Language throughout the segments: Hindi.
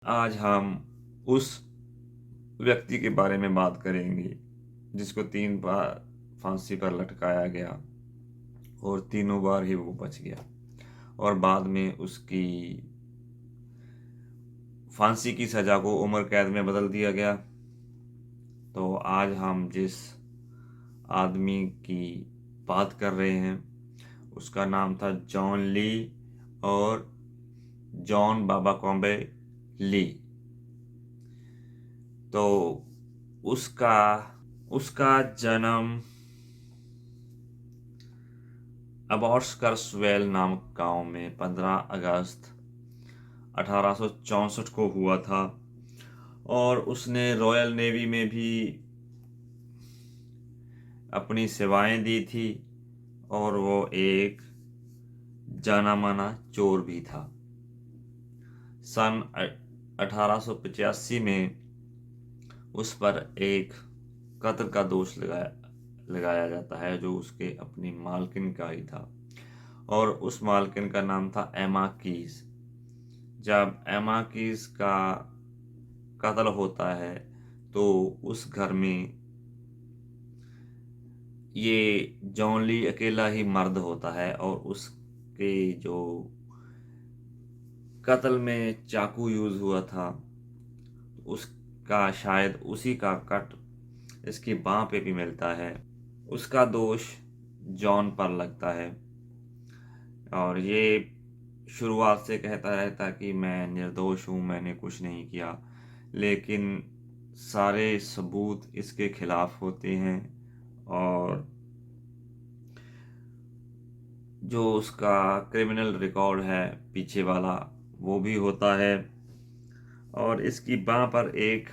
आज हम उस व्यक्ति के बारे में बात करेंगे जिसको 3 बार फांसी पर लटकाया गया और तीनों बार ही वो बच गया और बाद में उसकी फांसी की सज़ा को उम्र कैद में बदल दिया गया। तो आज हम जिस आदमी की बात कर रहे हैं उसका नाम था जॉन ली और जॉन बाबाकोंबे ली। तो उसका उसका जन्म अबॉट्सकर्सवेल नामक गांव में 15 अगस्त 1864 को हुआ था और उसने रॉयल नेवी में भी अपनी सेवाएं दी थी और वो एक जाना माना चोर भी था। सन 1885 में उस पर एक कत्ल का दोष लगाया जाता है जो उसके अपनी मालकिन का ही था और उस मालकिन का नाम था एमा कीज। जब एमा कीज का कत्ल होता है तो उस घर में ये जॉन ली अकेला ही मर्द होता है और उसके जो कत्ल में चाकू यूज हुआ था उसका शायद उसी का कट इसकी बाह पे भी मिलता है। उसका दोष जॉन पर लगता है और ये शुरुआत से कहता रहता कि मैं निर्दोष हूँ, मैंने कुछ नहीं किया, लेकिन सारे सबूत इसके खिलाफ होते हैं और जो उसका क्रिमिनल रिकॉर्ड है पीछे वाला वो भी होता है और इसकी बाह पर एक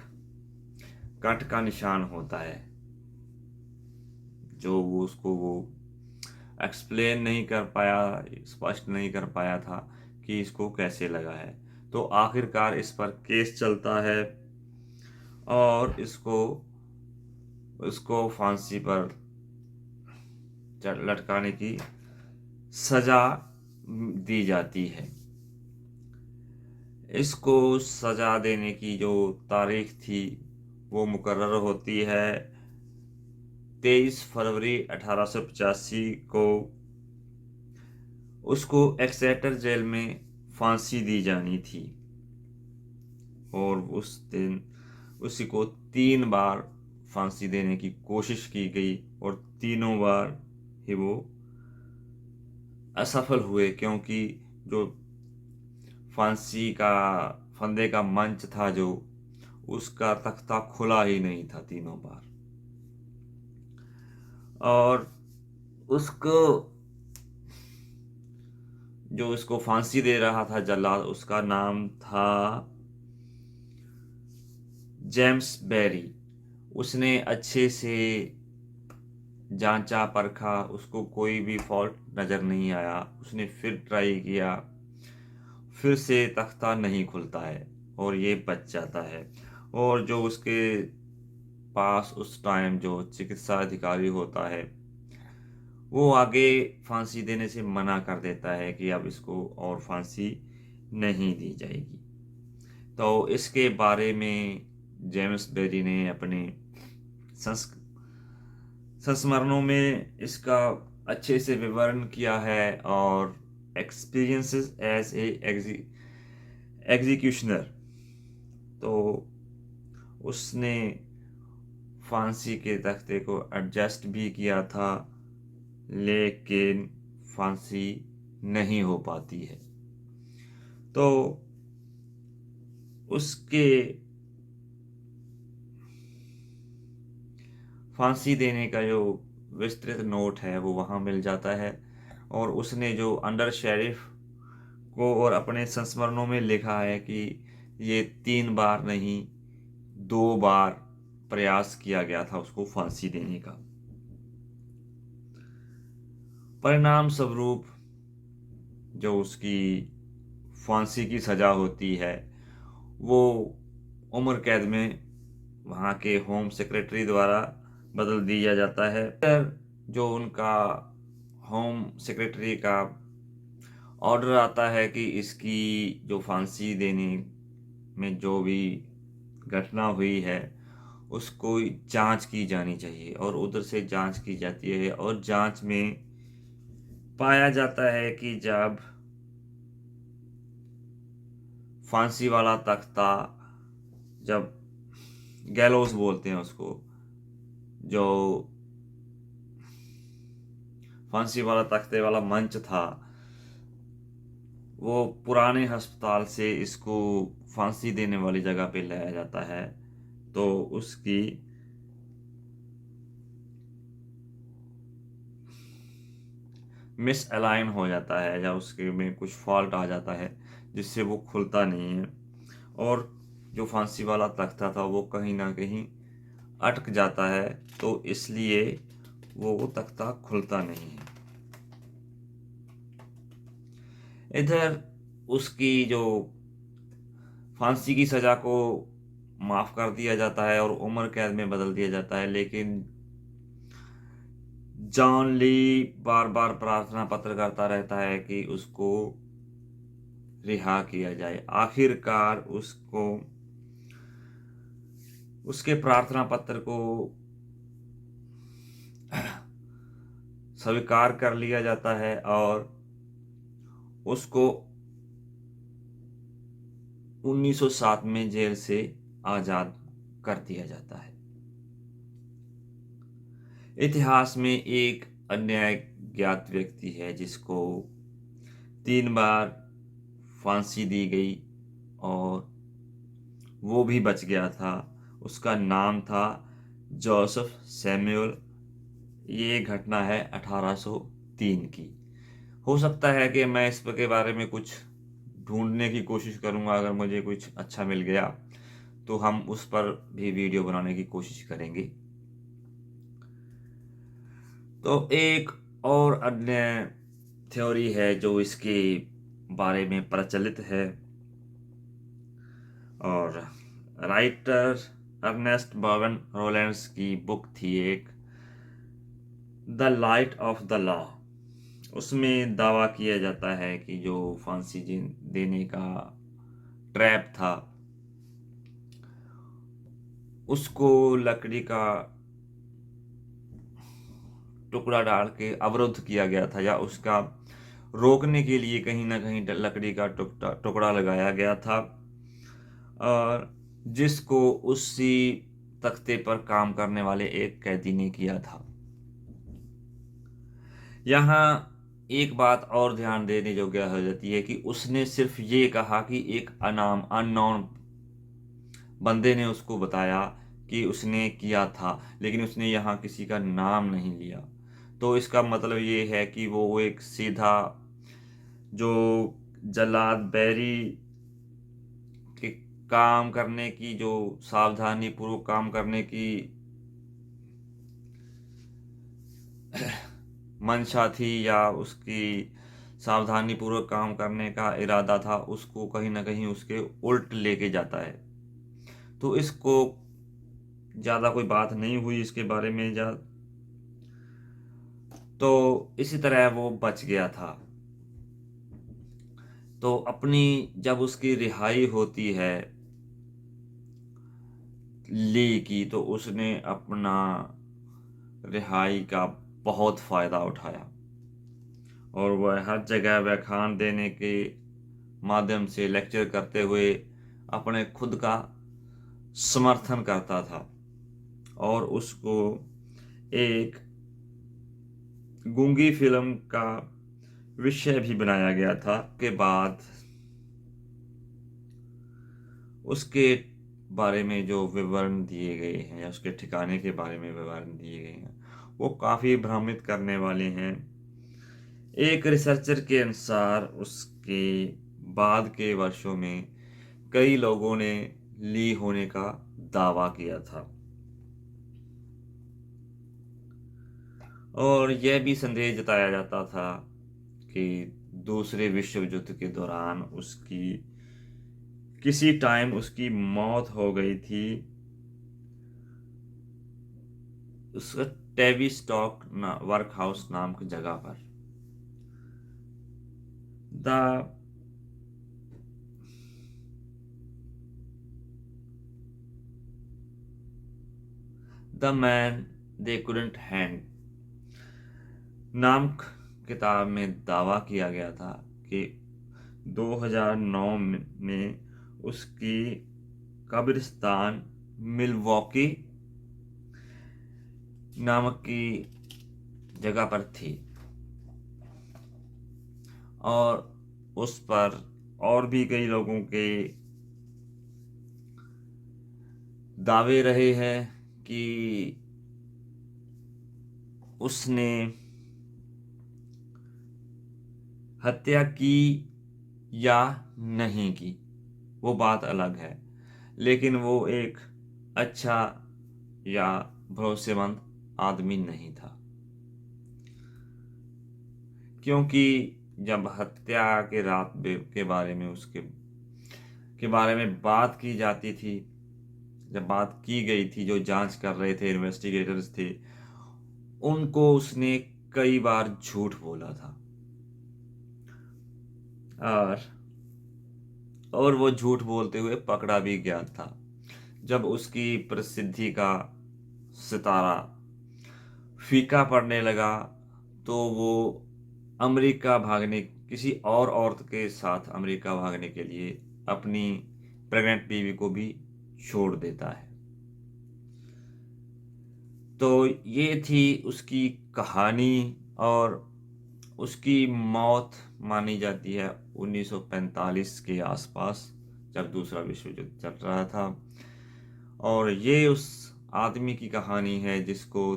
कट का निशान होता है जो वो एक्सप्लेन नहीं कर पाया, स्पष्ट नहीं कर पाया था कि इसको कैसे लगा है। तो आखिरकार इस पर केस चलता है और इसको फांसी पर लटकाने की सजा दी जाती है। इसको सजा देने की जो तारीख थी वो मुकर्रर होती है 23 फरवरी 1885 को। उसको एक्सेटर जेल में फांसी दी जानी थी और उस दिन उसी को 3 बार फांसी देने की कोशिश की गई और तीनों बार ही वो असफल हुए क्योंकि जो फांसी का फंदे का मंच था जो उसका तख्ता खुला ही नहीं था तीनों बार। और उसको जो इसको फांसी दे रहा था जल्लाद उसका नाम था जेम्स बेरी। उसने अच्छे से जांचा परखा, उसको कोई भी फॉल्ट नज़र नहीं आया। उसने फिर ट्राई किया, फिर से तख्ता नहीं खुलता है और ये बच जाता है। और जो उसके पास उस टाइम जो चिकित्सा अधिकारी होता है वो आगे फांसी देने से मना कर देता है कि अब इसको और फांसी नहीं दी जाएगी। तो इसके बारे में जेम्स बेरी ने अपने संस्मरणों में इसका अच्छे से विवरण किया है और एक्सपीरियंसेस एज ए एग्जीक्यूशनर। तो उसने फांसी के तख्ते को एडजस्ट भी किया था लेकिन फांसी नहीं हो पाती है। तो उसके फांसी देने का जो विस्तृत नोट है वो वहाँ मिल जाता है और उसने जो अंडर शेरिफ को और अपने संस्मरणों में लिखा है कि ये 3 बार नहीं 2 बार प्रयास किया गया था उसको फांसी देने का। परिणाम स्वरूप जो उसकी फांसी की सज़ा होती है वो उम्र कैद में वहाँ के होम सेक्रेटरी द्वारा बदल दिया जाता है। जो उनका होम सेक्रेटरी का ऑर्डर आता है कि इसकी जो फांसी देने में जो भी घटना हुई है उसको जांच की जानी चाहिए, और उधर से जांच की जाती है, और जांच में पाया जाता है कि जब फांसी वाला तख्ता, जब गैलोस बोलते हैं उसको, जो फांसी वाला तख्ते वाला मंच था, वो पुराने अस्पताल से इसको फांसी देने वाली जगह पे लाया जाता है, तो उसकी मिस अलाइन हो जाता है, या उसके में कुछ फॉल्ट आ जाता है जिससे वो खुलता नहीं है, और जो फांसी वाला तख्ता था वो कहीं ना कहीं अटक जाता है, तो इसलिए वो तख्ता खुलता नहीं है। इधर उसकी जो फांसी की सजा को माफ कर दिया जाता है और उम्र कैद में बदल दिया जाता है, लेकिन जॉन ली बार बार प्रार्थना पत्र करता रहता है कि उसको रिहा किया जाए। आखिरकार उसको उसके प्रार्थना पत्र को स्वीकार कर लिया जाता है और उसको 1907 में जेल से आजाद कर दिया जाता है। इतिहास में एक अन्य ज्ञात व्यक्ति है जिसको 3 बार फांसी दी गई और वो भी बच गया था। उसका नाम था जोसेफ सैमुअल। ये घटना है 1803 की। हो सकता है कि मैं इस के बारे में कुछ ढूंढने की कोशिश करूंगा, अगर मुझे कुछ अच्छा मिल गया तो हम उस पर भी वीडियो बनाने की कोशिश करेंगे। तो एक और अन्य थ्योरी है जो इसके बारे में प्रचलित है, और राइटर अर्नेस्ट बर्वन रोलैंड्स की बुक थी एक, the light of the law. उसमें दावा किया जाता है कि जो फांसी देने का ट्रैप था उसको लकड़ी का टुकड़ा डाल के अवरुद्ध किया गया था, या उसका रोकने के लिए कहीं ना कहीं लकड़ी का टुकड़ा लगाया गया था, और जिसको उसी तख्ते पर काम करने वाले एक कैदी ने किया था। यहाँ एक बात और ध्यान देने योग्य हो जाती है कि उसने सिर्फ ये कहा कि एक अननोन बंदे ने उसको बताया कि उसने किया था, लेकिन उसने यहाँ किसी का नाम नहीं लिया। तो इसका मतलब ये है कि वो एक सीधा जो जल्लाद बैरी के काम करने की, जो सावधानी पूर्वक काम करने की मंशा थी, या उसकी सावधानी पूर्वक काम करने का इरादा था, उसको कहीं ना कहीं उसके उल्ट लेके जाता है। तो इसको ज़्यादा कोई बात नहीं हुई इसके बारे में, तो इसी तरह वो बच गया था। तो अपनी जब उसकी रिहाई होती है ली की, तो उसने अपना रिहाई का बहुत फ़ायदा उठाया और वह हर जगह व्याख्यान देने के माध्यम से, लेक्चर करते हुए अपने खुद का समर्थन करता था, और उसको एक गूंगी फिल्म का विषय भी बनाया गया था। के बाद उसके बारे में जो विवरण दिए गए हैं, या उसके ठिकाने के बारे में विवरण दिए गए हैं, वो काफ़ी भ्रमित करने वाले हैं। एक रिसर्चर के अनुसार उसके बाद के वर्षों में कई लोगों ने ली होने का दावा किया था, और यह भी संदेह जताया जाता था कि दूसरे विश्व युद्ध के दौरान उसकी किसी टाइम उसकी मौत हो गई थी। उसका टेविस्टॉक वर्क हाउस नाम की जगह पर। The the man they couldn't hang नाम किताब में दावा किया गया था कि 2009 में उसकी कब्रिस्तान मिल्वॉकी नामक की जगह पर थी और उस पर और भी कई लोगों के दावे रहे हैं कि उसने हत्या की या नहीं की, वो बात अलग है, लेकिन वो एक अच्छा या भरोसेमंद आदमी नहीं था, क्योंकि जब हत्या के के बारे में बात की जाती थी, जब बात की गई थी, जो जांच कर रहे थे इन्वेस्टिगेटर्स थे, उनको उसने कई बार झूठ बोला था और वो झूठ बोलते हुए पकड़ा भी गया था। जब उसकी प्रसिद्धि का सितारा फीका पड़ने लगा तो वो किसी और औरत के साथ अमेरिका भागने के लिए अपनी प्रेग्नेंट बीवी को भी छोड़ देता है। तो ये थी उसकी कहानी और उसकी मौत मानी जाती है 1945 के आसपास, जब दूसरा विश्व युद्ध चल रहा था। और ये उस आदमी की कहानी है जिसको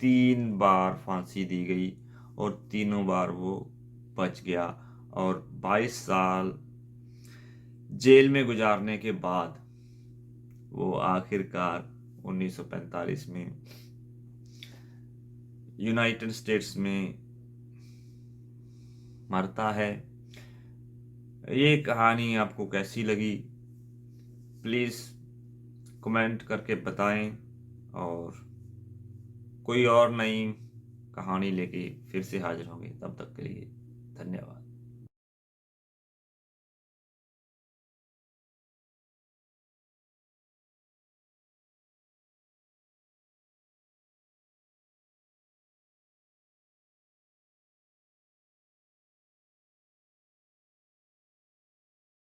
3 बार फांसी दी गई और तीनों बार वो बच गया और 22 साल जेल में गुजारने के बाद वो आखिरकार 1945 में यूनाइटेड स्टेट्स में मरता है। ये कहानी आपको कैसी लगी प्लीज़ कमेंट करके बताएं और कोई और नई कहानी लेके फिर से हाजिर होंगे। तब तक के लिए धन्यवाद।